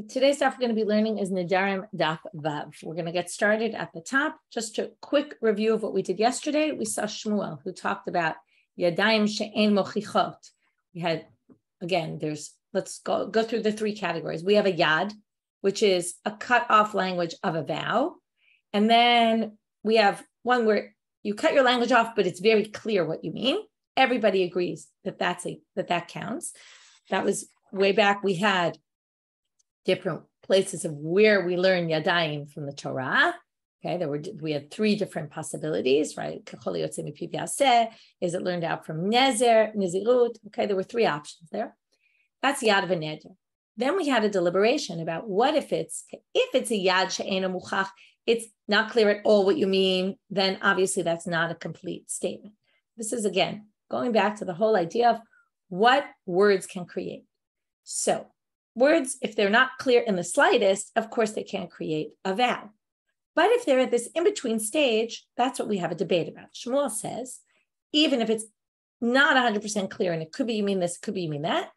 Today's stuff we're going to be learning is Nedarim Daf Vav. We're going to get started at the top. Just a quick review of what we did yesterday. We saw Shmuel, who talked about Yadayim she'ein mochichot. We had, again, let's go through the three categories. We have a yad, which is a cut-off language of a vow. And then we have one where you cut your language off, but it's very clear what you mean. Everybody agrees that that counts. That was way back. We had different places of where we learn yadayim from the Torah. Okay, we had three different possibilities, right? Is it learned out from Nezer, Nizirut? Okay, there were three options there. That's yad of a neder. Then we had a deliberation about what if it's a yad she'ena muchach, it's not clear at all what you mean, then obviously that's not a complete statement. This is, again, going back to the whole idea of what words can create. So words, if they're not clear in the slightest, of course they can't create a vow. But if they're at this in-between stage, that's what we have a debate about. Shmuel says, even if it's not 100% clear, and it could be you mean this, could be you mean that,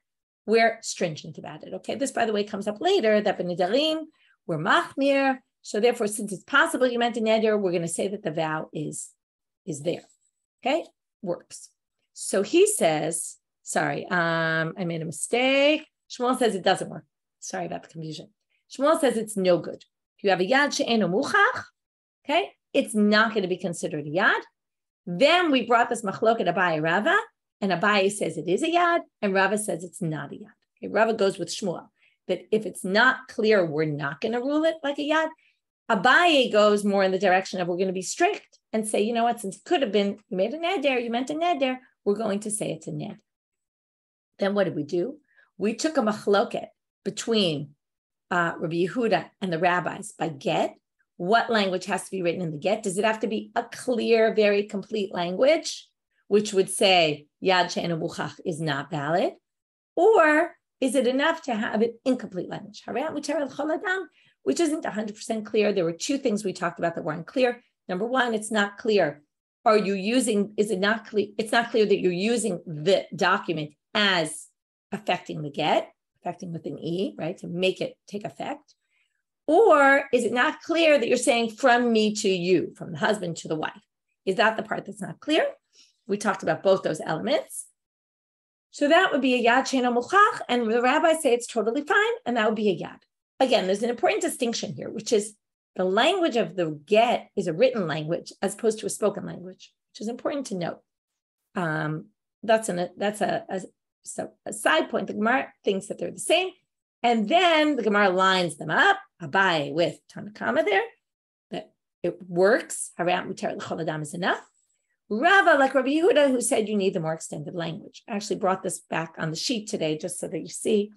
we're stringent about it. Okay, this, by the way, comes up later, that Nedarim, we're machmir. So therefore, since it's possible you meant a neder, we're going to say that the vow is there. Okay, works. So he says, sorry, I made a mistake. Shmuel says it doesn't work. Sorry about the confusion. Shmuel says it's no good. If you have a yad she'eno muchach, okay, it's not going to be considered a yad. Then we brought this machloket Abaye Rava, and Abaye says it is a yad, and Rava says it's not a yad. Okay, Rava goes with Shmuel, that if it's not clear, we're not going to rule it like a yad. Abaye goes more in the direction of we're going to be strict and say, you know what, since it could have been, you made a neder, you meant a neder, we're going to say it's a neder. Then what did we do? We took a machloket between Rabbi Yehuda and the rabbis by get. What language has to be written in the get? Does it have to be a clear, very complete language, which would say yad she'ena muchach is not valid? Or is it enough to have an incomplete language? Which isn't 100% clear. There were two things we talked about that weren't clear. Number one, it's not clear. Is it not clear? It's not clear that you're using the document as affecting the get, affecting with an E, right, to make it take effect? Or is it not clear that you're saying from me to you, from the husband to the wife? Is that the part that's not clear? We talked about both those elements. So that would be a yad she'ena muchach, and the rabbis say it's totally fine, and that would be a yad. Again, there's an important distinction here, which is the language of the get is a written language as opposed to a spoken language, which is important to note. That's a side point. The Gemara thinks that they're the same. And then the Gemara lines them up, Abaye with Tanakama there, that it works. Harat mutar l'chol adam is enough. Rava, like Rabbi Yehuda, who said you need the more extended language. I actually brought this back on the sheet today just so that you see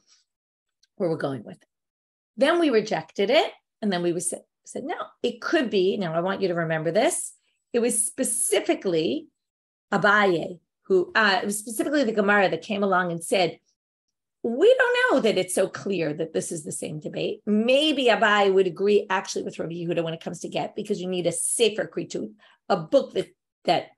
where we're going with it. Then we rejected it, and then we said, no, it could be, now I want you to remember this, it was specifically Abaye, it was specifically the Gemara that came along and said, we don't know that it's so clear that this is the same debate. Maybe Abaye would agree actually with Rabbi Yehuda when it comes to get, because you need a sefer kritut, a book that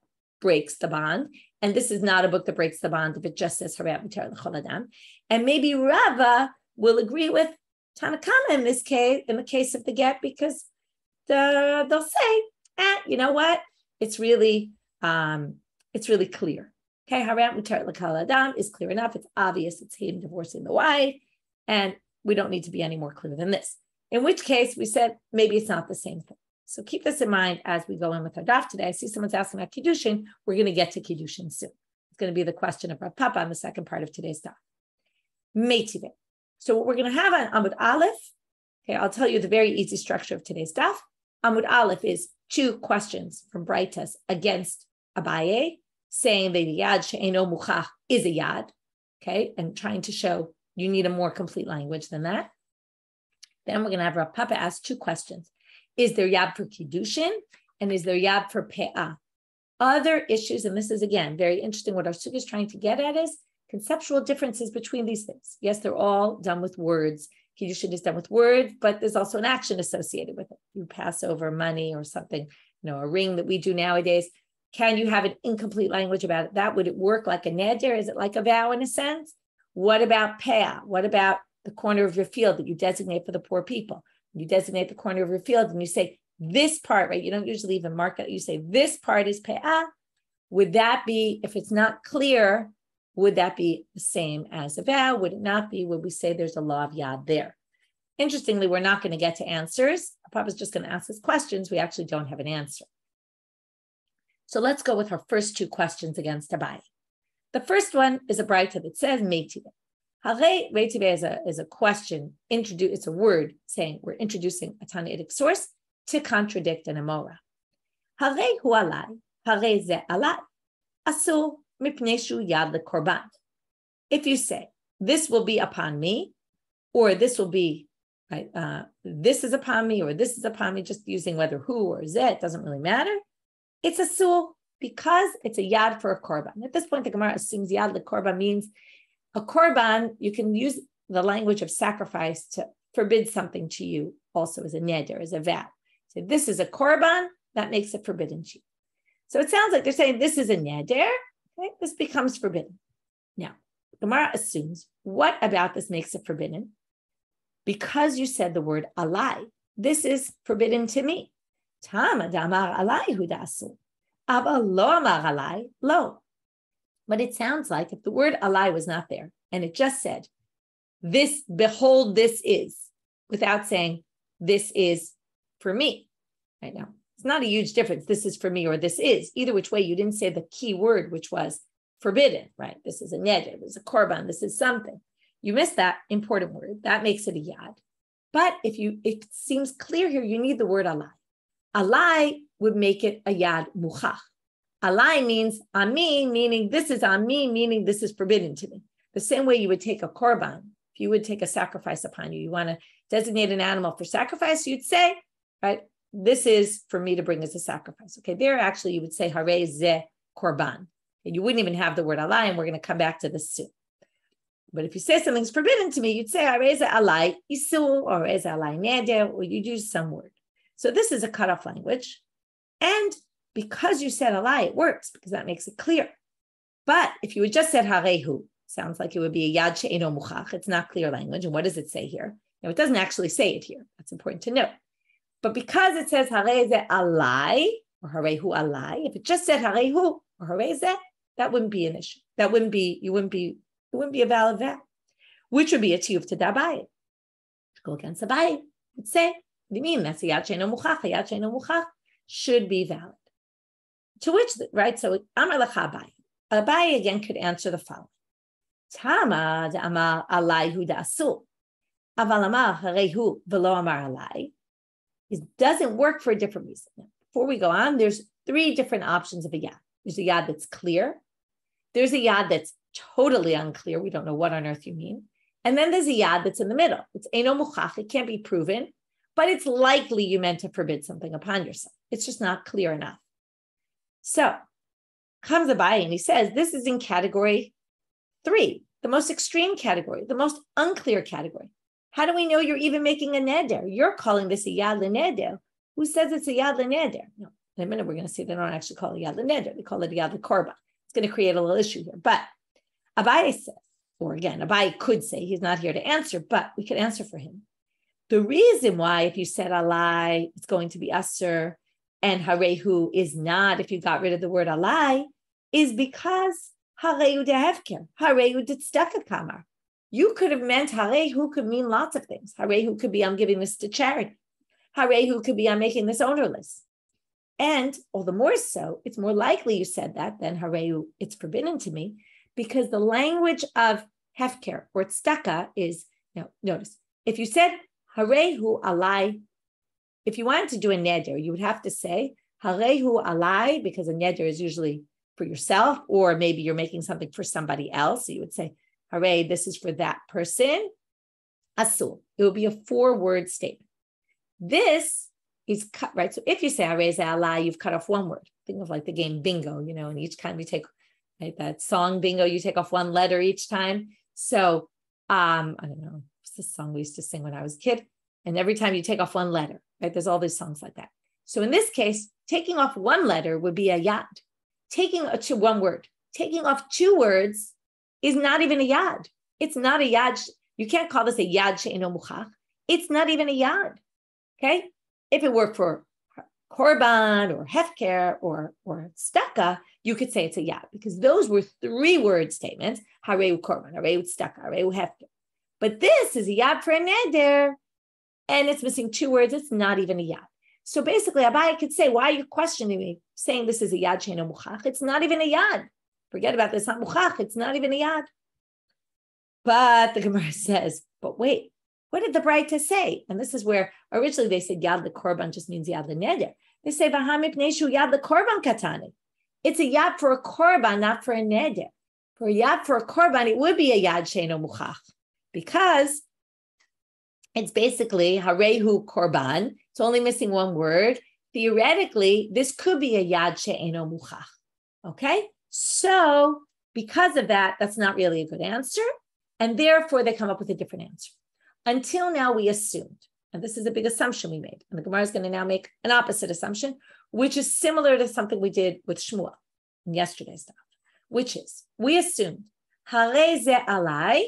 breaks the bond. And this is not a book that breaks the bond if it just says Harat mutar l'chol adam. And maybe Rava will agree with Tanakama in this case, in the case of the get, because they'll say, you know what? It's really clear. Okay, Harat mutar l'chol adam is clear enough. It's obvious. It's him divorcing the wife, and we don't need to be any more clear than this. In which case, we said maybe it's not the same thing. So keep this in mind as we go in with our daf today. I see someone's asking about kiddushin. We're going to get to kiddushin soon. It's going to be the question of Rav Papa on the second part of today's daf. Meitive. So what we're going to have on Amud Aleph, okay, I'll tell you the very easy structure of today's daf. Amud Aleph is two questions from braitot against Abaye, saying that yad she'eno muchach is a yad, okay, and trying to show you need a more complete language than that. Then we're going to have Rav Papa ask two questions. Is there yad for kiddushin, and is there yad for peah? Other issues, and this is, again, very interesting, what our sukkah is trying to get at is conceptual differences between these things. Yes, they're all done with words. Kiddushin is done with words, but there's also an action associated with it. You pass over money or something, a ring that we do nowadays. Can you have an incomplete language about it? Would it work like a neder? Is it like a vow in a sense? What about peah? What about the corner of your field that you designate for the poor people. You designate the corner of your field and you say, this part, right? You don't usually even mark it. You say, this part is peah. Would that be, if it's not clear, would that be the same as a vow? Would it not be? Would we say there's a law of yad there? Interestingly, we're not going to get to answers. Papa's just going to ask us questions. We actually don't have an answer. So let's go with our first two questions against Abaye. The first one is a braitot that says meitive. Hare meitive is a question, it's a word saying we're introducing a Tanaitic source to contradict an Amora. Hare hu alai, hare ze alai, asur mipnei shu yad lekorban. If you say, this will be upon me, or this will be, right, this is upon me, or this is upon me, just using whether who or ze, it doesn't really matter. It's asur because it's a yad for a korban. At this point, the Gemara assumes yad lekorban means a korban. You can use the language of sacrifice to forbid something to you also as a neder, as a vow. So this is a korban, that makes it forbidden to you. So it sounds like they're saying this is a neder, okay? This becomes forbidden. Now, Gemara assumes, what about this makes it forbidden? Because you said the word alai, this is forbidden to me. Tama damar alai hu da'asur. Aba lo amar alai, lo. But it sounds like if the word alai was not there, and it just said, this, behold, this is, without saying, this is for me. Right now, it's not a huge difference. This is for me or this is. Either which way, you didn't say the key word, which was forbidden, right? This is a neder, this is a korban, this is something. You missed that important word. That makes it a yad. But it seems clear here, you need the word alai. Alai would make it a yad muchach. Alai means on me, meaning this is on me, meaning this is forbidden to me. The same way you would take a korban. If you would take a sacrifice upon you, you want to designate an animal for sacrifice, you'd say, right, this is for me to bring as a sacrifice. Okay, there actually you would say hare ze korban. And you wouldn't even have the word alai, and we're going to come back to this soon. But if you say something's forbidden to me, you'd say hare ze alai isul, or hare ze alai neder, or you'd use some word. So this is a cutoff language. And because you said alai, it works, because that makes it clear. But if you had just said harehu, sounds like it would be a yad she'eno muchach. It's not clear language. And what does it say here? Now, it doesn't actually say it here. That's important to note. But because it says hare ze alai, or harehu alai, if it just said harehu or hare ze, that wouldn't be an issue. That wouldn't be, it wouldn't be a valid vow, which would be a tiyuv to Abaye. Go against Abaye. Let's say, what do you mean? That's a yad she'eno muchach. A yad she'eno muchach should be valid. To which, right? So Amar lecha Abaye. Abaye again could answer the following. Tama amar alai hu da'asur. Aval amar harehu v'lo amar alai. It doesn't work for a different reason. Now, before we go on, there's three different options of a yad. There's a yad that's clear. There's a yad that's totally unclear. We don't know what on earth you mean. And then there's a yad that's in the middle. It's eno muchach. It can't be proven, but it's likely you meant to forbid something upon yourself. It's just not clear enough. So comes Abaye and he says, this is in category 3, the most extreme category, the most unclear category. How do we know you're even making a neder? You're calling this a yad leneder. Who says it's a yad leneder? No, in a minute we're going to see they don't actually call it yad leneder. They call it a yad lekorban. It's going to create a little issue here. But Abaye says, or again, Abaye could say, he's not here to answer, but we could answer for him. The reason why, if you said alai, it's going to be asur, and harehu is not, if you got rid of the word alai, is because harehu dehevker, harehu ditzdaka kamar. You could have meant harehu could mean lots of things. Harehu could be I'm giving this to charity. Harehu could be I'm making this ownerless. And all the more so, it's more likely you said that than harehu, it's forbidden to me, because the language of hefker or tzedakah is, now notice, if you said harehu alai, if you wanted to do a neder, you would have to say harehu alai, because a neder is usually for yourself, or maybe you're making something for somebody else. So you would say, hare, this is for that person. Asul. It would be a 4-word statement. This is cut, right? So if you say hare ze alai, you've cut off one word. Think of like the game bingo, and each time you take, right, that song bingo, you take off one letter each time. So I don't know, what's the song we used to sing when I was a kid? And every time you take off one letter, right? There's all these songs like that. So in this case, taking off one letter would be a yad. Taking one word, taking off 2 words is not even a yad. It's not a yad. You can't call this a yad she'eno muchach. It's not even a yad. Okay? If it were for korban or hefker or tzedakah, you could say it's a yad, because those were 3-word statements: hareu korban, hareu tzedakah, hareu hefker. But this is a yad for a neder, and it's missing 2 words. It's not even a yad. So basically, Abaye could say, why are you questioning me, saying this is a yad she'eno muchach? It's not even a yad. Forget about this, not muchach. It's not even a yad. But the Gemara says, but wait, what did the braitot say? And this is where originally they said yad lekorban just means yad leneder. They say v'ha mipnei shu yad lekorban katani. It's a yad for a korban, not for a neder. For a yad for a korban, it would be a yad she'eno muchach, because it's basically harehu korban. It's only missing 1 word. Theoretically, this could be a yad she'eno muchach. Okay? So because of that, that's not really a good answer. And therefore, they come up with a different answer. Until now, we assumed, and this is a big assumption we made, and the Gemara is going to now make an opposite assumption, which is similar to something we did with Shmuel in yesterday's daf, which is, we assumed, Harei ze alai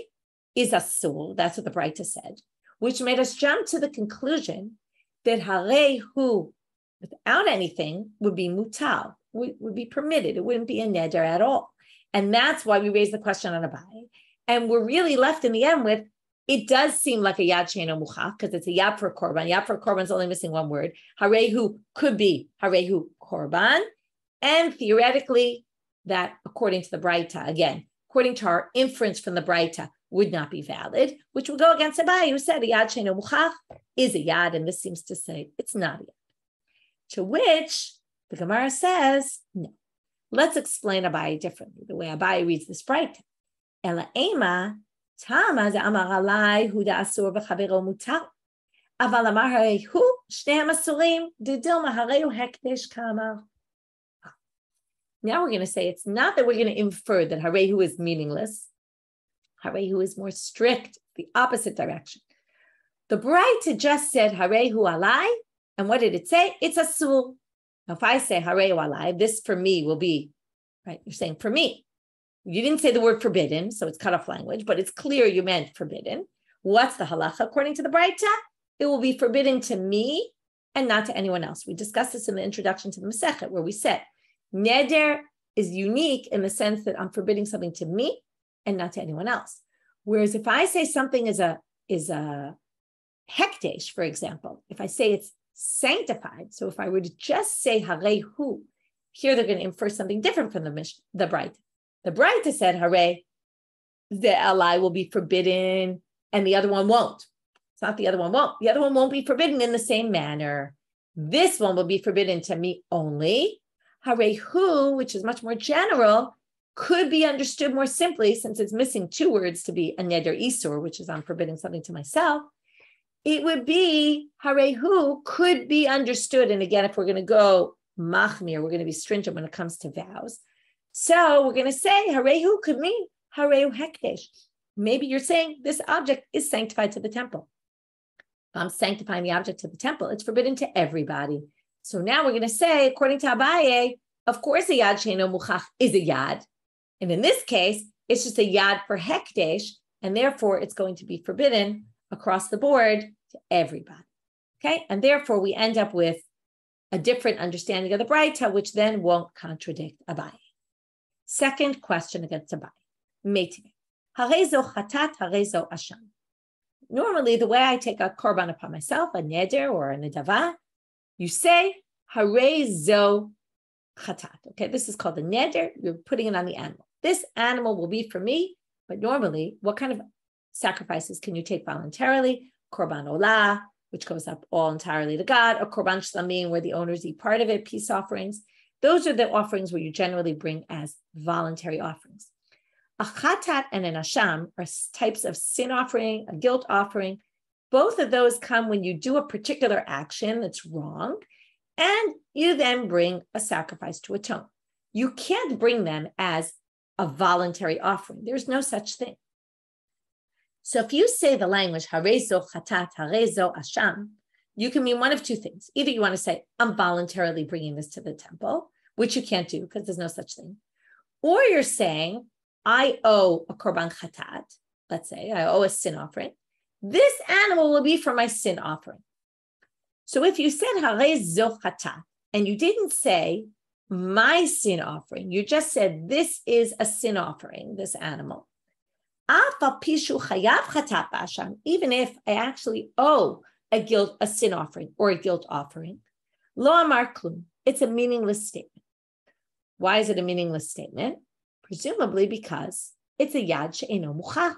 is asur, that's what the braitot said, which made us jump to the conclusion that Harei hu, without anything, would be mutal, would be permitted. It wouldn't be a neder at all. And that's why we raised the question on Abaye. And we're really left in the end with, it does seem like a yad she'eno muchach, because it's a yad for a korban. Yad for a korban is only missing 1 word. Harehu could be harehu korban. And theoretically, that according to the braitot, again, according to our inference from the braitot, would not be valid, which would go against Abaye, who said a yad she'eno muchach is a yad, and this seems to say it's not a yad. To which the Gemara says, no. Let's explain Abaye differently, the way Abaye reads this braitot. Ela ema tama ze amar alai hu da asur v'chavero mutar. Aval amar harei hu shneim asurim didilma harei hu hekdesh kamar. Now we're going to say it's not that we're going to infer that harei hu is meaningless. Harei hu is more strict, the opposite direction. The braitot just said harei hu alai, and what did it say? It's asur. Now if I say harei hu alai, this for me will be, right, you're saying for me. You didn't say the word forbidden, so it's cut off language, but it's clear you meant forbidden. What's the halacha according to the braitot? It will be forbidden to me and not to anyone else. We discussed this in the introduction to the Masechet, where we said neder is unique in the sense that I'm forbidding something to me and not to anyone else. Whereas if I say something is a hekdesh, for example, if I say it's sanctified, so if I were to just say harei hu, here they're going to infer something different from the braitot. The braitot said, harei, the alai will be forbidden, and the other one won't. It's not the other one won't. The other one won't be forbidden in the same manner. This one will be forbidden to me only. Harei hu, which is much more general, could be understood more simply, since it's missing 2 words to be a neder isur, which is I'm forbidding something to myself. It would be, harei hu could be understood, and again, if we're going to go machmir, we're going to be stringent when it comes to vows. So we're going to say harehu could mean harehu hekdesh. Maybe you're saying this object is sanctified to the temple. If I'm sanctifying the object to the temple, it's forbidden to everybody. So now we're going to say, according to Abaye, of course a yad she'eno muchach is a yad. And in this case, it's just a yad for hekdesh, and therefore it's going to be forbidden across the board to everybody. Okay? And therefore we end up with a different understanding of the braitot, which then won't contradict Abaye. Second question against Abaye. Meitive. Harezo chatat, harezo asham. Normally, the way I take a korban upon myself, a neder or a nedava, you say harezo chatat. Okay, this is called the neder. You're putting it on the animal. This animal will be for me, but normally, what kind of sacrifices can you take voluntarily? Korban olah, which goes up all entirely to God, or korban shlamim, where the owners eat part of it, peace offerings. Those are the offerings where you generally bring as voluntary offerings. A chatat and an asham are types of sin offering, a guilt offering. Both of those come when you do a particular action that's wrong, and you then bring a sacrifice to atone. You can't bring them as a voluntary offering. There's no such thing. So if you say the language, harezo chatat, harezo asham, you can mean one of 2 things. Either you want to say, I'm voluntarily bringing this to the temple, which you can't do because there's no such thing. Or you're saying, I owe a korban chatat, let's say I owe a sin offering, this animal will be for my sin offering. So if you said harei zo chatat, and you didn't say my sin offering, you just said this is a sin offering, this animal. Even if I actually owe a sin offering or a guilt offering, lo amar klum, it's a meaningless statement. Why is it a meaningless statement? Presumably because it's a yad she'eno muchach.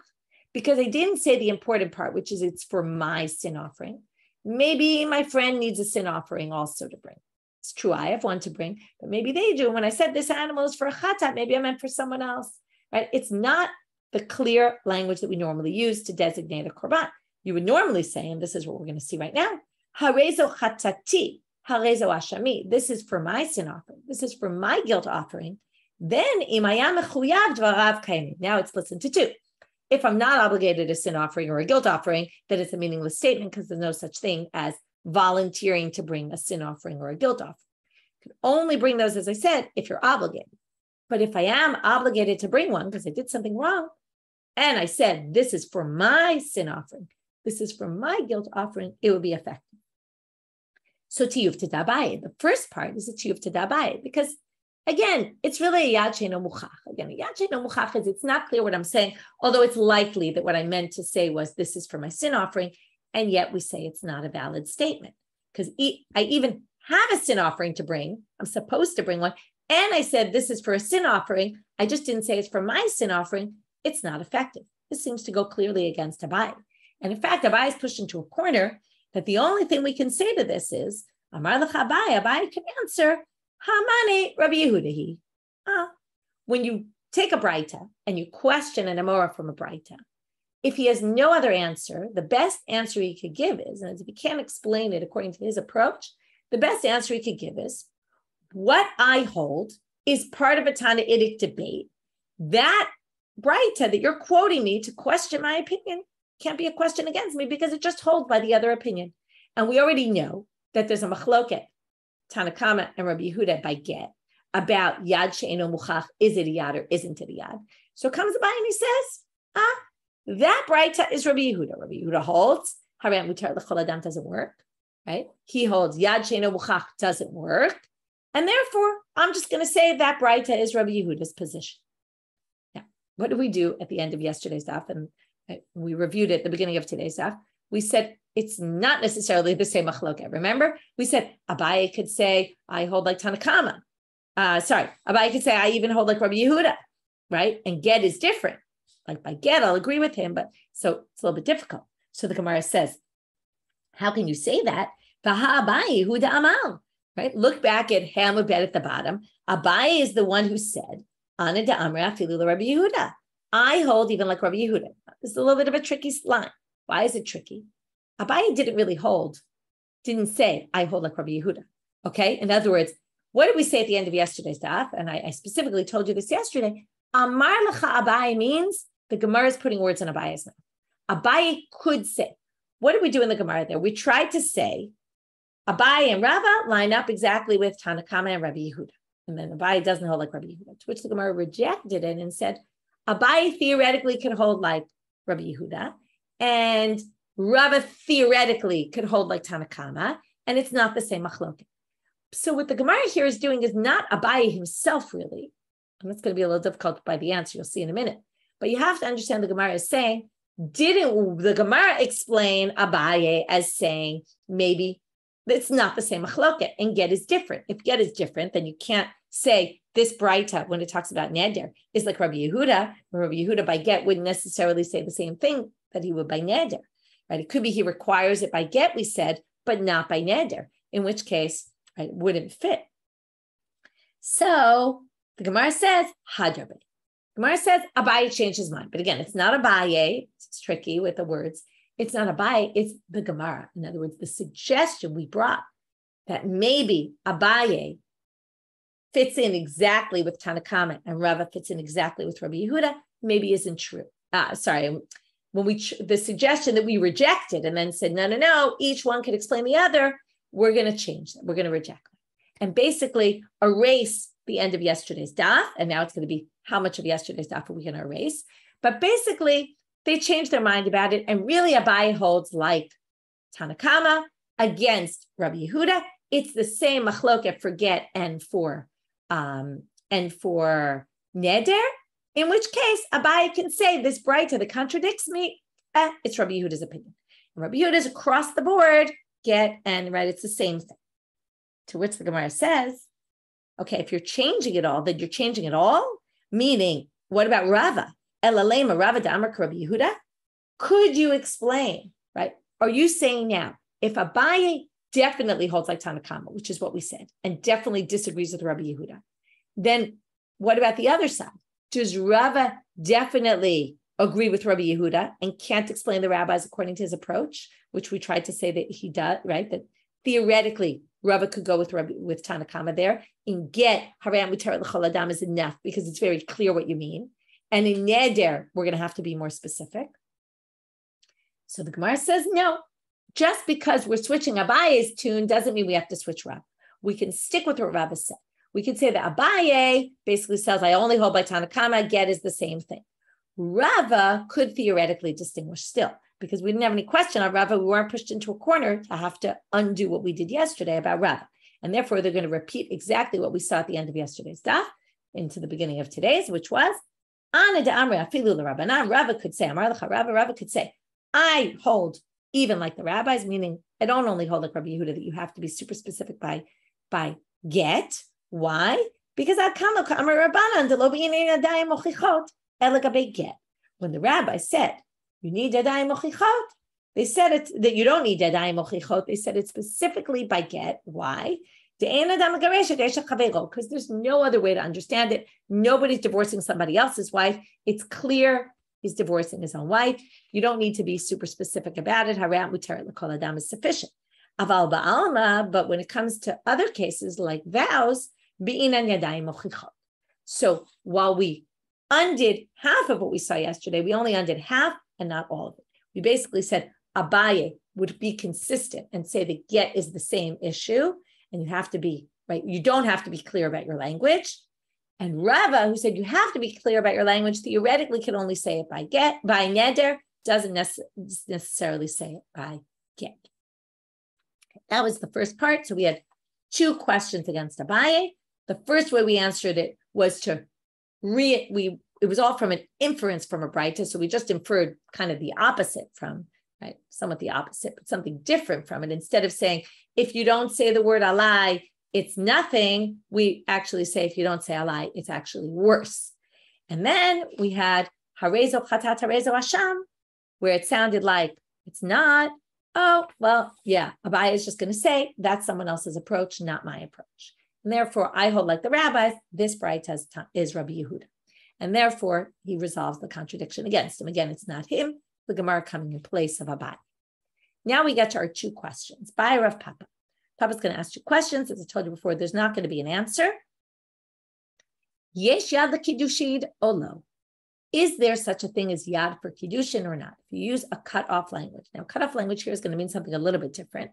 Because I didn't say the important part, which is it's for my sin offering. Maybe my friend needs a sin offering also to bring. It's true, I have one to bring, but maybe they do. When I said this animal is for a chatat, maybe I meant for someone else, right? It's not the clear language that we normally use to designate a korban. You would normally say, and this is what we're going to see right now, harezo chatati, harezo ashami. This is for my sin offering. This is for my guilt offering. Then imayam mechuyav dvarav kaimim. Now it's listened to two. If I'm not obligated a sin offering or a guilt offering, then it's a meaningless statement because there's no such thing as volunteering to bring a sin offering or a guilt offering. You can only bring those, as I said, if you're obligated. But if I am obligated to bring one because I did something wrong, and I said, this is for my sin offering, this is for my guilt offering, it would be effective. So tiyuv Abaye, the first part is a tiyuv Abaye, because again, it's really a yad she'eno muchach. Again, a yad she'eno muchach is it's not clear what I'm saying, although it's likely that what I meant to say was this is for my sin offering, and yet we say it's not a valid statement because I even have a sin offering to bring. I'm supposed to bring one, and I said this is for a sin offering. I just didn't say it's for my sin offering. It's not effective. This seems to go clearly against Abaye. And in fact, Abaye is pushed into a corner that the only thing we can say to this is, Amar lecha Abaye, Abaye can answer, Hamani Rabbi Yehudahi. When you take a braitot and you question an amora from a braitot, if he has no other answer, the best answer he could give is, and if he can't explain it according to his approach, the best answer he could give is, what I hold is part of a Tanaitic debate. That braitot that you're quoting me to question my opinion can't be a question against me because it just holds by the other opinion. And we already know that there's a machloket, Tanakama and Rabbi Yehuda by get, about yad she'eno muchach, is it a yad or isn't it a yad? So comes Abaye and he says, that braitot is Rabbi Yehuda. Rabbi Yehuda holds, haram mutar l'chol adam doesn't work, right? He holds yad she'eno muchach doesn't work. And therefore, I'm just going to say that braitot is Rabbi Yehuda's position. Now, what did we do at the end of yesterday's daf? And we reviewed it at the beginning of today's daf. We said it's not necessarily the same machloket. Remember, we said Abaye could say, I hold like Tanakama. Abaye could say, I even hold like Rabbi Yehuda, right? And get is different. Like by get, I'll agree with him, but so it's a little bit difficult. So the Gemara says, how can you say that? Abaye Yehuda Amal, right? Look back at Hamud Bet at the bottom. Abaye is the one who said, Ana da Amra Filu Rabbi Yehuda. I hold even like Rabbi Yehuda. This is a little bit of a tricky line. Why is it tricky? Abaye didn't say, I hold like Rabbi Yehuda. Okay? In other words, what did we say at the end of yesterday's daf? And I specifically told you this yesterday. Amar lecha Abaye means the Gemara is putting words in Abaye's mouth. Abaye could say, what did we do in the Gemara there? We tried to say, Abaye and Rava line up exactly with Tanakama and Rabbi Yehuda. And then Abaye doesn't hold like Rabbi Yehuda, to which the Gemara rejected it and said, Abaye theoretically could hold like Rabbi Yehuda, and Rava theoretically could hold like Tanakama, and it's not the same machloket. So what the Gemara here is doing is not Abaye himself, really. And that's going to be a little difficult by the answer, you'll see in a minute. But you have to understand the Gemara is saying, didn't the Gemara explain Abaye as saying, maybe it's not the same machloket, and get is different. If get is different, then you can't say this braitot, when it talks about neder, is like Rabbi Yehuda, or Rabbi Yehuda by get wouldn't necessarily say the same thing that he would by neder, right? It could be he requires it by get, we said, but not by neder, in which case, right, it wouldn't fit. So the Gemara says, Hadrabe. Gemara says, Abaye changed his mind. But again, it's not Abaye. It's tricky with the words. It's not Abaye, it's the Gemara. In other words, the suggestion we brought that maybe Abaye fits in exactly with Tanakama and Rava fits in exactly with Rabbi Yehuda, maybe isn't true. When the suggestion that we rejected and then said, no, each one can explain the other, we're going to change that. We're going to reject that. And basically erase the end of yesterday's daf. And now it's going to be how much of yesterday's daf are we going to erase? But basically, they changed their mind about it. And really, Abaye holds like Tanakama against Rabbi Yehuda. It's the same machloket for get and for neder, in which case Abaye can say this braitot that contradicts me. It's Rabbi Yehuda's opinion. And Rabbi Yehuda's across the board, get and right, it's the same thing. To which the Gemara says, okay, if you're changing it all, then you're changing it all? Meaning, what about Rava? Elalema Rava Damar Rabbi Yehuda? Could you explain, right? Are you saying now, if Abaye definitely holds like Tanakama, which is what we said, and definitely disagrees with Rabbi Yehuda, then what about the other side? Does Rava definitely agree with Rabbi Yehuda and can't explain the rabbis according to his approach, which we tried to say that he does, right? That theoretically, Rava could go with Tanakama there. In get, Haram Mutar L'chol Adam is enough because it's very clear what you mean. And in neder, we're going to have to be more specific. So the Gemara says, no, just because we're switching Abaye's tune doesn't mean we have to switch Rav. We can stick with what Rav said. We can say that Abaye basically says, I only hold by Tanakama, get is the same thing. Rava could theoretically distinguish still, because we didn't have any question on Rava. We weren't pushed into a corner to have to undo what we did yesterday about Rava. And therefore, they're going to repeat exactly what we saw at the end of yesterday's daf into the beginning of today's, which was, Rava could say, Rava could say, I hold even like the rabbis, meaning I don't only hold like Rabbi Yehuda that you have to be super specific by get. Why? Because when the rabbi said you need yadayim mochichot, they said it that you don't need yadayim mochichot. They said it specifically by get. Why? Because there's no other way to understand it. Nobody's divorcing somebody else's wife. It's clear he's divorcing his own wife. You don't need to be super specific about it. Haram mutar l'kol adam is sufficient. Aval ba'alma, but when it comes to other cases like vows, be'inan yadayim mochichot. So while we undid half of what we saw yesterday, we only undid half and not all of it. We basically said Abaye would be consistent and say that get is the same issue, and you have to be, right? You don't have to be clear about your language. And Rava, who said you have to be clear about your language, theoretically can only say it by get, by neder, doesn't necessarily say it by get. Okay, that was the first part. So we had two questions against Abaye. The first way we answered it was to it was all from an inference from a braitot, so we just inferred kind of the opposite from, right, somewhat the opposite, but something different from it. Instead of saying, if you don't say the word alai, it's nothing, we actually say, if you don't say alai, it's actually worse. And then we had harezo chatat harezo hasham, where it sounded like it's not, oh, well, yeah, Abaye is just going to say, that's someone else's approach, not my approach. And therefore, I hold like the rabbis, this braitot is Rabbi Yehuda. And therefore, he resolves the contradiction against him. Again, it's not him, the Gemara coming in place of Abaye. Now we get to our two questions. By Rav Papa. Papa's going to ask two questions. As I told you before, there's not going to be an answer. Yesh yad kiddushin olo. Is there such a thing as yad for kiddushin or not? If you use a cut-off language. Now, cut-off language here is going to mean something a little bit different.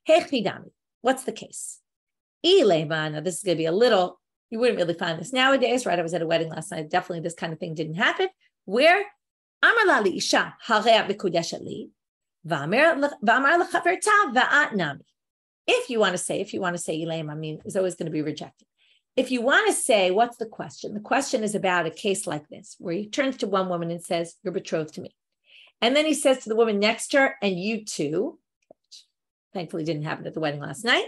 Hechidami. What's the case? Now, this is going to be a little, you wouldn't really find this nowadays, right? I was at a wedding last night. Definitely this kind of thing didn't happen. Where Amar la li isha harei mikudeshet li, v'amar lechaverta va'at nami. If you want to say Elaim, I mean, it's always going to be rejected. If you want to say, what's the question? The question is about a case like this, where he turns to one woman and says, you're betrothed to me. And then he says to the woman next to her, and you too, which thankfully didn't happen at the wedding last night,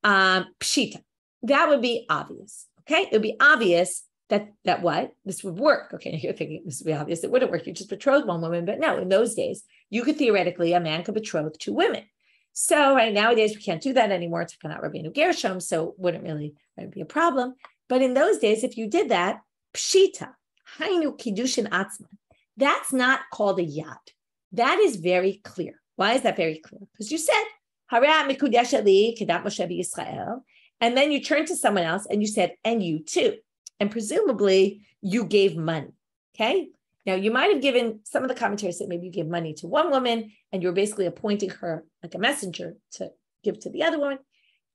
pshita. That would be obvious. Okay. It would be obvious that what? This would work. Okay. You're thinking this would be obvious. It wouldn't work. You just betrothed one woman. But no, in those days, you could theoretically, a man could betroth two women. So right nowadays, we can't do that anymore. It's not Rabbeinu Gershom, so it wouldn't really be a problem. But in those days, if you did that, pshita, hainu kiddushin atzman, that's not called a yad. That is very clear. Why is that very clear? Because you said, Harat mikudeshet li kedat Moshe b'Yisrael, and then you turned to someone else and you said, and you too. And presumably you gave money. Okay. Now you might have given, some of the commentators said maybe you gave money to one woman and you were basically appointing her like a messenger to give to the other woman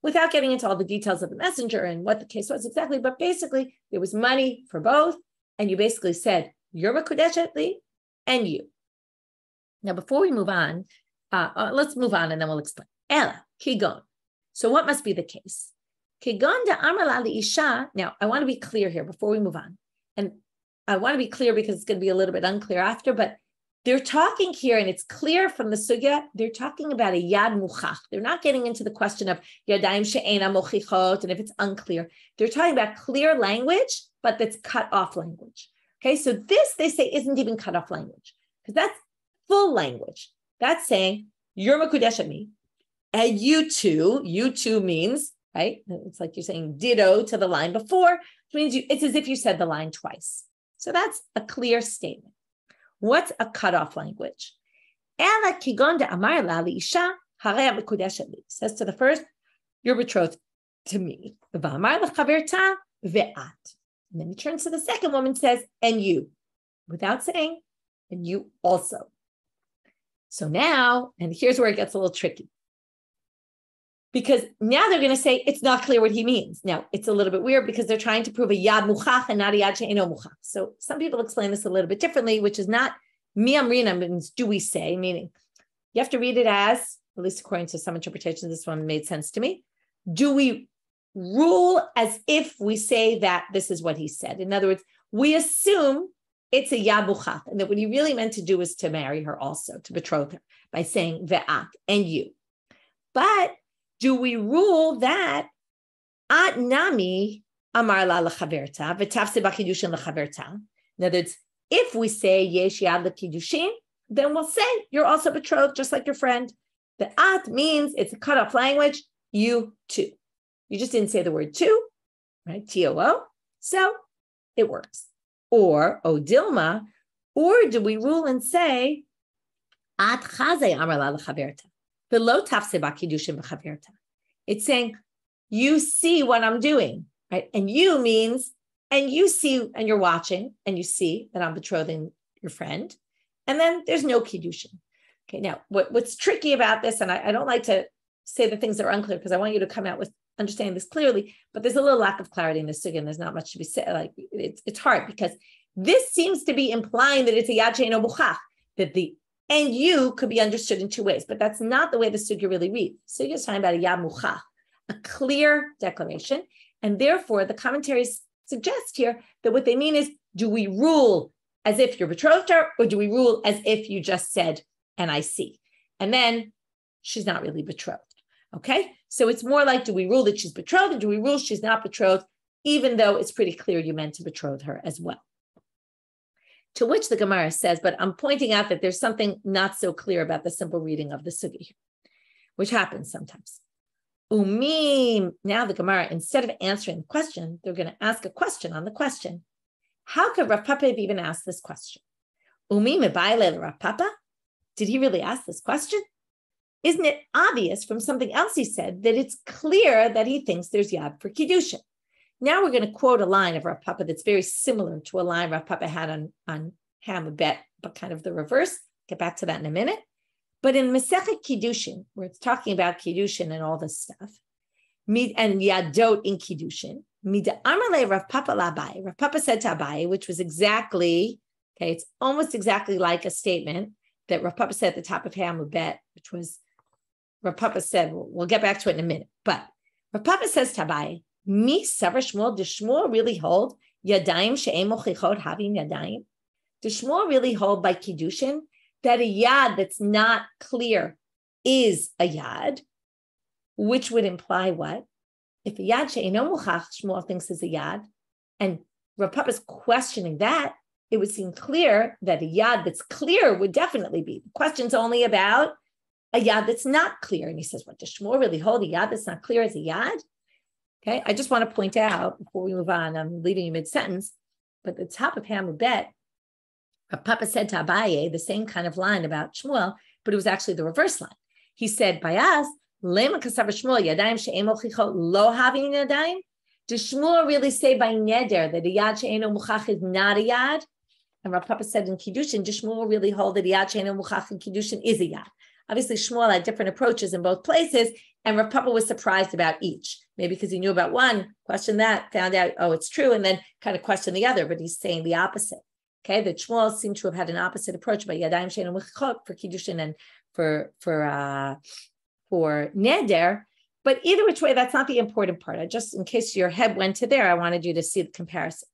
without getting into all the details of the messenger and what the case was exactly. But basically there was money for both. And you basically said, you're Makudeshet li and you. Now, before we move on, let's move on and then we'll explain. Ela, kigon. So what must be the case? Kigon de amar la isha. Now, I want to be clear here before we move on. And I want to be clear because it's going to be a little bit unclear after, but they're talking here, and it's clear from the sugya, they're talking about a yad muchach. They're not getting into the question of yadayim she'ena mochichot, and if it's unclear. They're talking about clear language, but that's cut off language. Okay, so this, they say, isn't even cut off language, because that's full language. That's saying, you're mekudesh at me, and you too means, right? It's like you're saying ditto to the line before, which means it's as if you said the line twice. So that's a clear statement. What's a cutoff language? Says to the first, you're betrothed to me. And then he turns to the second woman and says, and you, without saying, and you also. So now, and here's where it gets a little tricky. Because now they're going to say it's not clear what he means. Now, it's a little bit weird because they're trying to prove a yad muchach and not a yad she'eno muchach. So some people explain this a little bit differently, which is not mi amrina means do we say, meaning you have to read it as, at least according to some interpretations, this one made sense to me. Do we rule as if we say that this is what he said? In other words, we assume it's a yad muchach, and that what he really meant to do is to marry her also, to betroth her, by saying ve'at, and you. But do we rule that at nami amar la lechaverta v'tafse b'kiddushin lechaverta? In other words, if we say yesh yad lekiddushin, then we'll say you're also betrothed, just like your friend. The at means it's a cut-off language. You too. You just didn't say the word too, right? T-O-O. So it works. Or odilma, or do we rule and say at chaze amar la lechaverta? It's saying, you see what I'm doing, right? And you means, and you see, and you're watching, and you see that I'm betrothing your friend. And then there's no kiddushin. Okay, now, what's tricky about this, and I don't like to say the things that are unclear, because I want you to come out with understanding this clearly, but there's a little lack of clarity in this sugya, and there's not much to be said. Like, it's hard, because this seems to be implying that it's a yad she'eno muchach, that the and you could be understood in two ways, but that's not the way the sugya really reads. Sugya is talking about a yad muchach, a clear declaration, and therefore the commentaries suggest here that what they mean is, do we rule as if you're betrothed her, or do we rule as if you just said, and I see? And then she's not really betrothed, okay? So it's more like, do we rule that she's betrothed, or do we rule she's not betrothed, even though it's pretty clear you meant to betroth her as well? To which the Gemara says, but I'm pointing out that there's something not so clear about the simple reading of the sugya here, which happens sometimes. Now the Gemara, instead of answering the question, they're going to ask a question on the question. How could Rav Papa have even asked this question? Rav Papa? Did he really ask this question? Isn't it obvious from something else he said that it's clear that he thinks there's yad for kiddushin? Now we're going to quote a line of Rav Papa that's very similar to a line Rav Papa had on Ham a bet, but kind of the reverse. Get back to that in a minute. But in Masechet Kiddushin, where it's talking about kiddushin and all this stuff, and yadot in kiddushin, Amarle Rav Papa l'Abaye. Rav Papa said to Abaye, which was exactly, okay, it's almost exactly like a statement that Rav Papa said at the top of Ham a bet, which was, Rav Papa said, we'll get back to it in a minute. But Rav Papa says to Abaye, Mi Savar Shmuel, does Shmuel really hold yadayim she'em mochichot having yadayim? Does Shmuel really hold by kiddushin that a yad that's not clear is a yad, which would imply what? If a yad she'eno muchach Shmuel thinks is a yad, and Rav Papa's questioning that, it would seem clear that a yad that's clear would definitely be. The question's only about a yad that's not clear. And he says, what, does Shmuel really hold a yad that's not clear as a yad? Okay, I just want to point out before we move on, I'm leaving you mid-sentence, but at the top of Ham bet, Rav Papa said to Abaye the same kind of line about Shmuel, but it was actually the reverse line. He said, by us, Lema kasav Shmuel, yadayim she'em mochichot lo having yadayim? Does Shmuel really say by neder that a yad she'eno muchach is not a yad? And Rav Papa said in kiddushin, does Shmuel really hold that a yad she'eno muchach in kiddushin is a yad? Obviously, Shmuel had different approaches in both places, and Rav Papa was surprised about each. Maybe because he knew about one, questioned that, found out, oh, it's true, and then kind of questioned the other, but he's saying the opposite. Okay, the Shmuel seem to have had an opposite approach by yadayim she'eino mechichot for kiddushin and for neder. But either which way, that's not the important part. I just, in case your head went to there, I wanted you to see the comparison.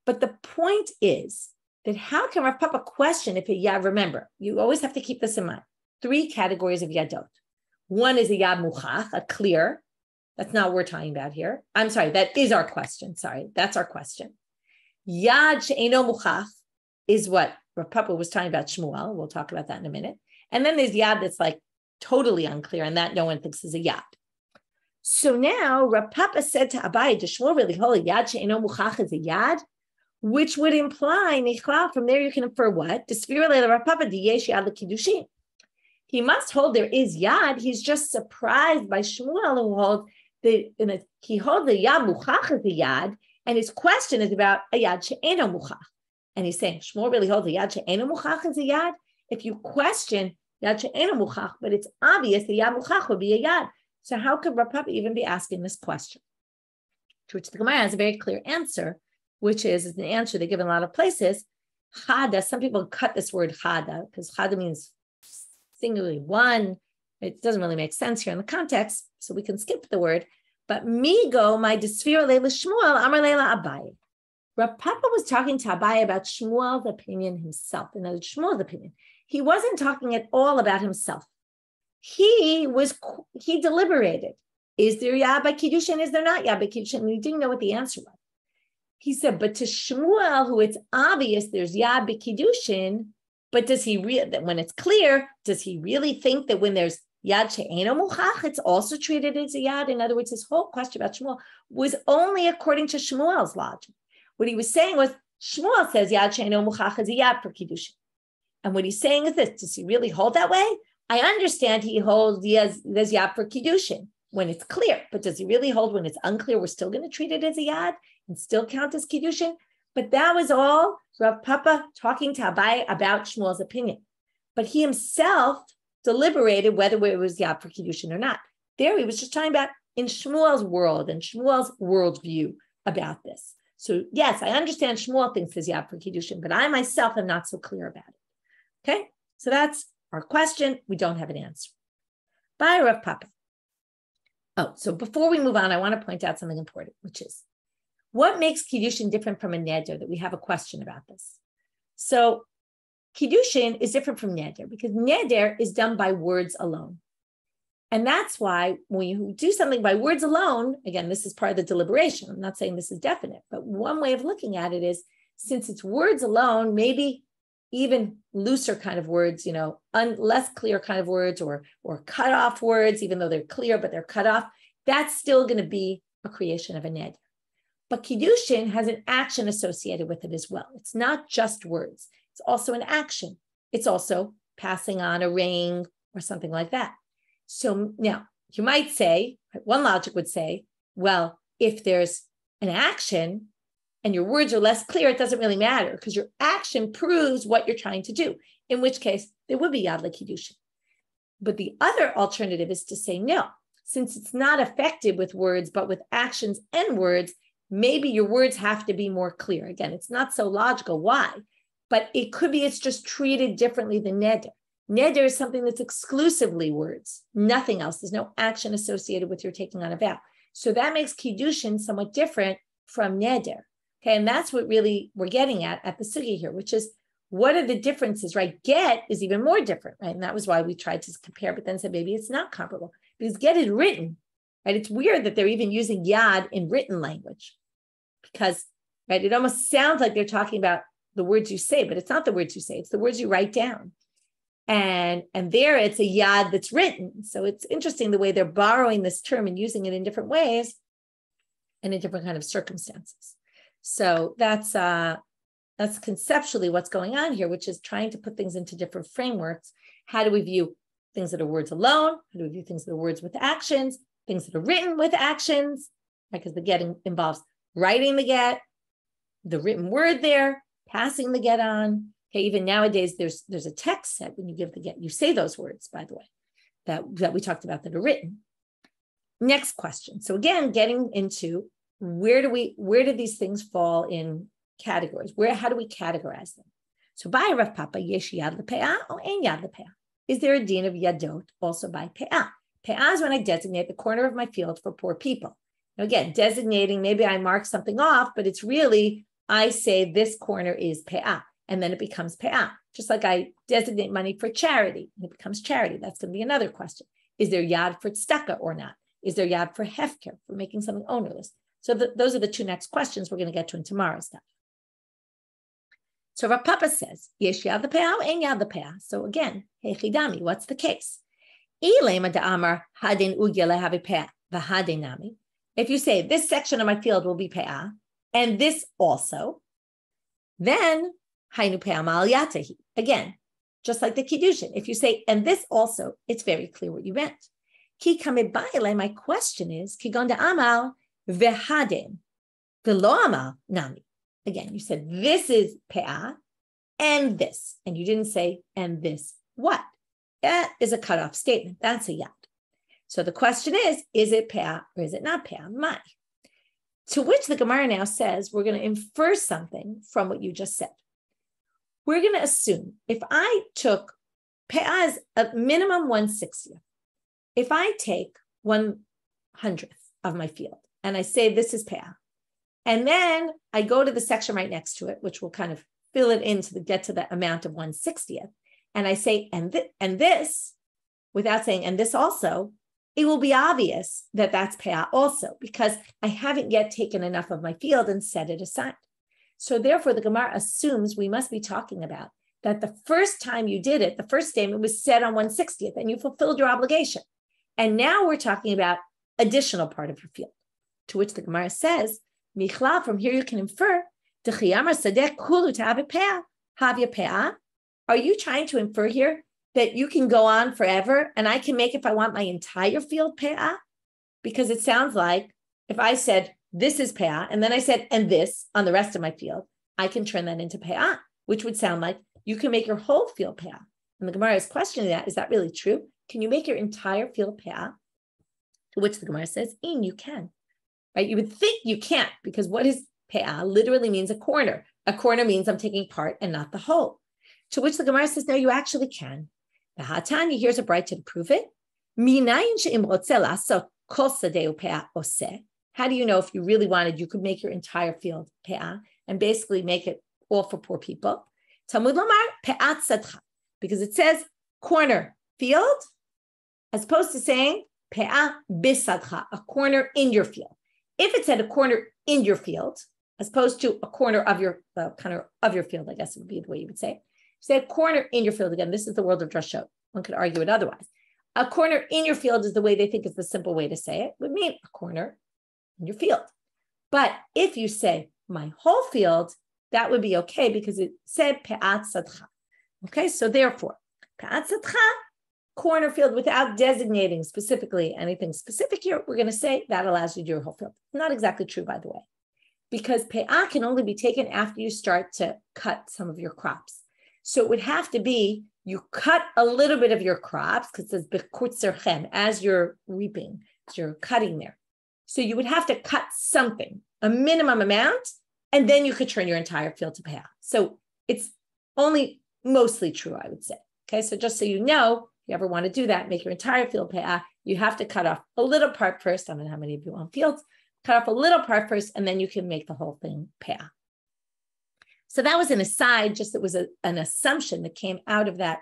But the point is that how can Rav Papa question if a yad? Remember, you always have to keep this in mind. 3 categories of yadot. One is a yad muchach, a clear. That's not what we're talking about here. I'm sorry, that is our question. Sorry, that's our question. Yad she'eino muchach is what Rav Papa was talking about Shmuel. We'll talk about that in a minute. And then there's yad that's like totally unclear, and that no one thinks is a yad. So now Rav Papa said to Abaye, does Shmuel really hold a yad she'eino muchach is a yad? Which would imply, from there you can infer what? Rav Papa diyesh yad l'kiddushin. He must hold there is yad. He's just surprised by Shmuel who holds he holds the yad muchach as a yad, and his question is about a yad she'eino muchach. And he's saying Shmuel really holds the yad she'eino muchach as a yad. If you question yad she'eino muchach, but it's obvious the yad muchach would be a yad. So how could Rav Papa even be asking this question? To which the Gemara has a very clear answer, which is an answer they give in a lot of places. Chada. Some people cut this word chada because chada means singularly one. It doesn't really make sense here in the context, so we can skip the word. But migo, my disfir leila Shmuel, amar leila Abaye. Rav Papa was talking to Abaye about Shmuel's opinion himself. In other words, Shmuel's opinion. He wasn't talking at all about himself. He deliberated. Is there yad by kiddushin? Is there not yad by kiddushin? And he didn't know what the answer was. He said, but to Shmuel, who it's obvious there's yad by kiddushin, but does he when it's clear, does he really think that when there's yad she'eino muchach, it's also treated as a yad? In other words, his whole question about Shmuel was only according to Shmuel's logic. What he was saying was, Shmuel says yad she'eino muchach is a yad for kiddushin. And what he's saying is this, does he really hold that way? I understand he holds there's yad for kiddushin when it's clear, but does he really hold when it's unclear? We're still going to treat it as a yad and still count as kiddushin? But that was all Rav Papa talking to Abaye about Shmuel's opinion. But he himself deliberated whether it was yad for kiddushin or not. There he was just talking about in Shmuel's world and Shmuel's worldview about this. So yes, I understand Shmuel thinks there's yad for kiddushin, but I myself am not so clear about it. Okay, so that's our question. We don't have an answer. By Rav Papa. Oh, so before we move on, I want to point out something important, which is what makes kiddushin different from a neder, that we have a question about this. So kiddushin is different from neder because neder is done by words alone. And that's why when you do something by words alone, again, this is part of the deliberation. I'm not saying this is definite, but one way of looking at it is since it's words alone, maybe even looser kind of words, less clear kind of words or cut off words, even though they're clear, but they're cut off, that's still going to be a creation of a neder. But kiddushin has an action associated with it as well. It's not just words. It's also an action. It's also passing on a ring or something like that. So now you might say, one logic would say, well, if there's an action and your words are less clear, it doesn't really matter because your action proves what you're trying to do, in which case there would be yad kiddushin. But the other alternative is to say, no, since it's not affected with words, but with actions and words, maybe your words have to be more clear. Again, it's not so logical. Why? But it could be it's just treated differently than neder. Neder is something that's exclusively words, nothing else. There's no action associated with your taking on a vow. So that makes kiddushin somewhat different from neder. Okay, and that's what really we're getting at the sugya here, which is what are the differences, right? Get is even more different, right? And that was why we tried to compare, but then said maybe it's not comparable because get is written, right? It's weird that they're even using yad in written language because, right, it almost sounds like they're talking about the words you say, but it's not the words you say, it's the words you write down. And there it's a yad that's written. So it's interesting the way they're borrowing this term and using it in different ways and in different kind of circumstances. So that's conceptually what's going on here, which is trying to put things into different frameworks. How do we view things that are words alone? How do we view things that are words with actions? Things that are written with actions, right? Because the getting involves writing the get, the written word there, passing the get on. Okay, even nowadays, there's a text set when you give the get. You say those words, by the way, that we talked about that are written. Next question. So again, getting into where do these things fall in categories. How do we categorize them? So by Rav Papa, yesh yad lepeah or ein yad lepeah. Is there a din of yadot also by peah? Peah is when I designate the corner of my field for poor people. Now again, designating, maybe I mark something off, but it's really, I say this corner is peah, and then it becomes peah. Just like I designate money for charity, and it becomes charity. That's going to be another question. Is there yad for tzedakah or not? Is there yad for hefker, for making something ownerless? So those are the two next questions we're going to get to in tomorrow's stuff. So Rav Papa says, yesh yad lepeah, ein yad lepeah. So again, hey chidami, what's the case? If you say this section of my field will be peah, and this also, then hainu peah mal yatahi. Again, just like the kiddushin. If you say and this also, it's very clear what you meant. Ki kamebaile. My question is ki gonda amal vehadin velo amal nami. Again, you said this is peah and this, and you didn't say and this what. That is a cutoff statement. That's a yad. So the question is it peah or is it not peah? My. To which the Gemara now says, we're going to infer something from what you just said. We're going to assume if I took peah as a minimum 1/60th, if I take 1/100th of my field and I say this is peah, and then I go to the section right next to it, which will kind of fill it in to get to the amount of 1/60th, and I say and this, without saying and this also, it will be obvious that that's peah also, because I haven't yet taken enough of my field and set it aside. So therefore, the Gemara assumes we must be talking about that the first time you did it, the first statement was said on 1/60th, and you fulfilled your obligation. And now we're talking about additional part of your field, to which the Gemara says, Michlal, from here you can infer, are you trying to infer here that you can go on forever and I can make, if I want, my entire field peah? Because it sounds like if I said, this is peah, and then I said, and this on the rest of my field, I can turn that into peah, which would sound like you can make your whole field peah. And the Gemara is questioning that. Is that really true? Can you make your entire field peah? To which the Gemara says, you can. Right? You would think you can't, because what is peah literally means a corner. A corner means I'm taking part and not the whole. To which the Gemara says, no, you actually can. The Hatanya, here's a braitot to prove it. How do you know if you really wanted, you could make your entire field peah and basically make it all for poor people? Talmud lomar pe'at sadcha, because it says corner field, as opposed to saying pe'ah bisadcha, a corner in your field. If it said a corner in your field, as opposed to a corner of your of your field, I guess would be the way you would say. Say a corner in your field. Again, this is the world of drashot. One could argue it otherwise. A corner in your field is the way they think is the simple way to say it. Would mean a corner in your field. But if you say my whole field, that would be okay because it said pe'at sadcha. Okay, so therefore, pe'at sadcha, corner field, without designating specifically anything specific here, we're going to say that allows you to do your whole field. Not exactly true, by the way, because pe'ah can only be taken after you start to cut some of your crops. So it would have to be you cut a little bit of your crops, because it says bekutzerchem, as you're reaping, as you're cutting there. So you would have to cut something, a minimum amount, and then you could turn your entire field to peah. So it's only mostly true, I would say. Okay, so just so you know, if you ever want to do that, make your entire field peah, you have to cut off a little part first. I don't know how many of you own fields. Cut off a little part first, and then you can make the whole thing peah. So that was an aside, just it was an assumption that came out of that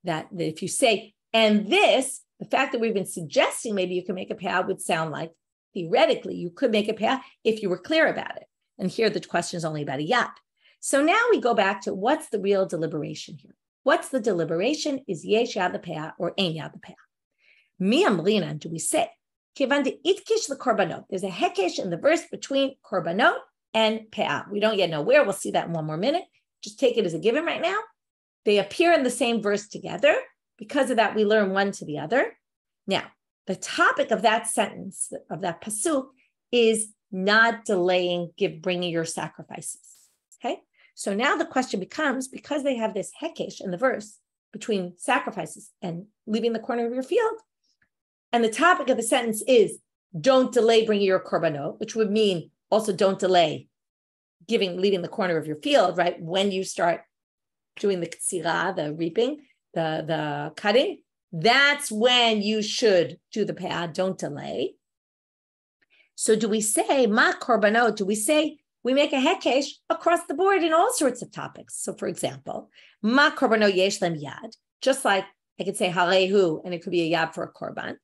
if you say, and this, the fact that we've been suggesting maybe you can make a peah would sound like, theoretically, you could make a peah if you were clear about it. And here the question is only about a yad. So now we go back to what's the real deliberation here? What's the deliberation? Is yesh yad lepeah or ein yad lepeah? Mi amrina, do we say? Kivan de itkish lekorbanot. There's a hekesh in the verse between korbanot and peah. We don't yet know where. We'll see that in one more minute. Just take it as a given right now. They appear in the same verse together. Because of that, we learn one to the other. Now, the topic of that sentence, of that pasuk, is not delaying bringing your sacrifices. Okay? So now the question becomes, because they have this hekesh in the verse between sacrifices and leaving the corner of your field, and the topic of the sentence is don't delay bringing your korbanot, which would mean also don't delay leaving the corner of your field, right? When you start doing the ksira, the reaping, the cutting, that's when you should do the peah. Don't delay. So do we say ma korbanot? Do we say we make a hekesh across the board in all sorts of topics? So, for example, ma korbanot yesh lem yad, just like I could say harehu, and it could be a yad for a korban.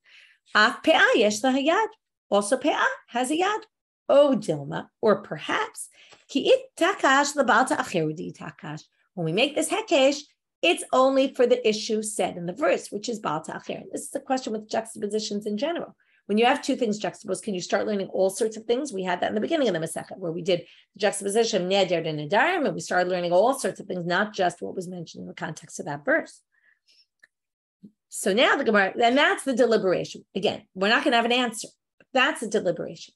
Af peah yesh la yad. Also, peah has a yad. Oh, Dilma, or perhaps ki it takash lebalta acher di takash. When we make this hekesh, it's only for the issue said in the verse, which is balta acher. This is the question with juxtapositions in general. When you have two things juxtaposed, can you start learning all sorts of things? We had that in the beginning of the Masechet, where we did the juxtaposition, Neder and Nedarim, and we started learning all sorts of things, not just what was mentioned in the context of that verse. So now the Gemara, and that's the deliberation. Again, we're not going to have an answer. That's a deliberation.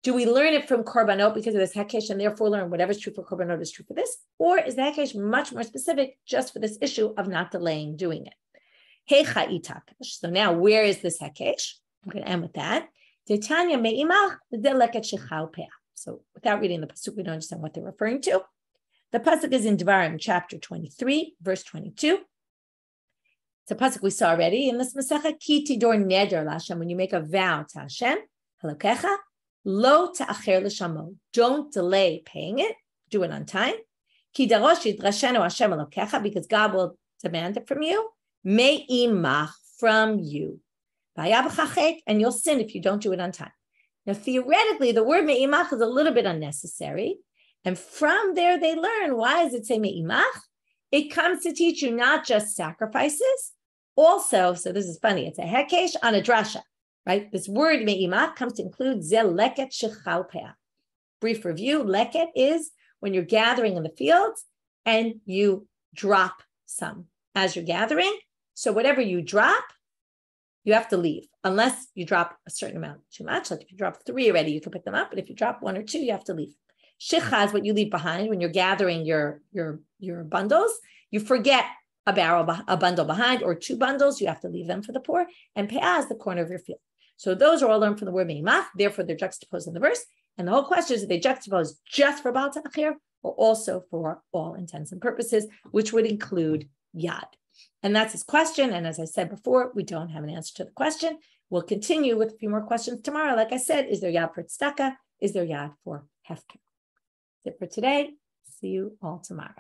Do we learn it from Korbanot because of this Hekesh, and therefore learn whatever's true for Korbanot is true for this? Or is the Hekesh much more specific just for this issue of not delaying doing it? Heicha itakash. So now where is this Hekesh? I'm going to end with that. So without reading the pasuk, we don't understand what they're referring to. The pasuk is in Devarim, chapter 23, verse 22. It's a pasuk we saw already in this Masechet. Ki tidor neder l'Hashem, when you make a vow to Hashem, Elokecha, lo ta'acher l'shamo, don't delay paying it, do it on time. Ki darosh yidrashenu Hashem Elokecha, because God will demand it from you. Me'imach, from you. And you'll sin if you don't do it on time. Now, theoretically, the word me'imach is a little bit unnecessary. And from there, they learn, why does it say me'imach? It comes to teach you not just sacrifices, also, so this is funny, it's a hekesh on a drasha, right? This word me'imach comes to include zel leket shechal peah. Brief review, leket is when you're gathering in the fields and you drop some as you're gathering. So whatever you drop, you have to leave, unless you drop a certain amount too much. Like if you drop 3 already, you can pick them up. But if you drop 1 or 2, you have to leave. Shicha is what you leave behind when you're gathering your bundles. You forget a bundle behind, or 2 bundles. You have to leave them for the poor. And peah is the corner of your field. So those are all learned from the word me'imach. Therefore, they're juxtaposed in the verse. And the whole question is, are they juxtaposed just for Baal Ta'achir or also for all intents and purposes, which would include yad? And that's his question. And as I said before, we don't have an answer to the question. We'll continue with a few more questions tomorrow. Like I said, is there yad for tzedakah? Is there yad for hefker? That's it for today. See you all tomorrow.